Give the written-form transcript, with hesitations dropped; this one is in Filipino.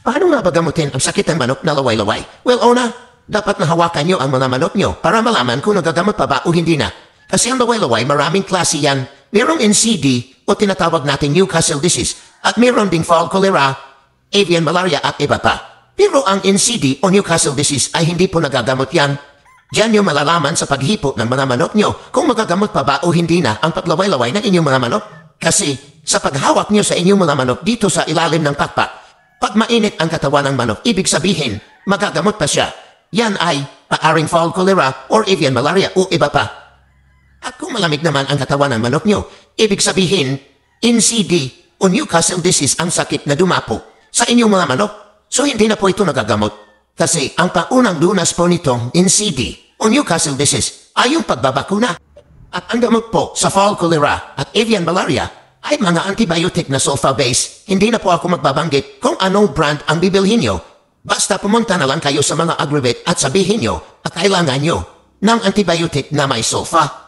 Paano nga ba gamutin ang sakit ng manok na laway-laway? Well, una, dapat nahawakan nyo ang mga manok nyo para malaman kung nagagamot pa ba o hindi na. Kasi ang laway-laway, maraming klase yan. Mayroong NCD o tinatawag nating Newcastle disease at mayroon ding fall cholera, avian malaria at iba pa. Pero ang NCD o Newcastle disease ay hindi po nagagamot yan. Diyan nyo malalaman sa paghipo ng mga manok nyo kung magagamot pa ba o hindi na ang paglaway-laway ng inyong mga manok. Kasi sa paghawak nyo sa inyong mga manok dito sa ilalim ng pakpak, pag mainit ang katawan ng manok, ibig sabihin, magagamot pa siya. Yan ay paaring fall cholera or avian malaria o iba pa. At kung malamig naman ang katawan ng manok nyo, ibig sabihin, NCD o Newcastle disease ang sakit na dumapo sa inyong mga manok. So hindi na po ito nagagamot. Kasi ang paunang lunas po nitong NCD o Newcastle disease ay yung pagbabakuna. At ang gamot po sa fall cholera at avian malaria ay mga antibiotic na sulfa-base. Hindi na po ako magbabanggit kung anong brand ang bibilhin nyo. Basta pumunta na lang kayo sa mga Agribet at sabihin nyo at kailangan nyo ng antibiotic na may sulfa.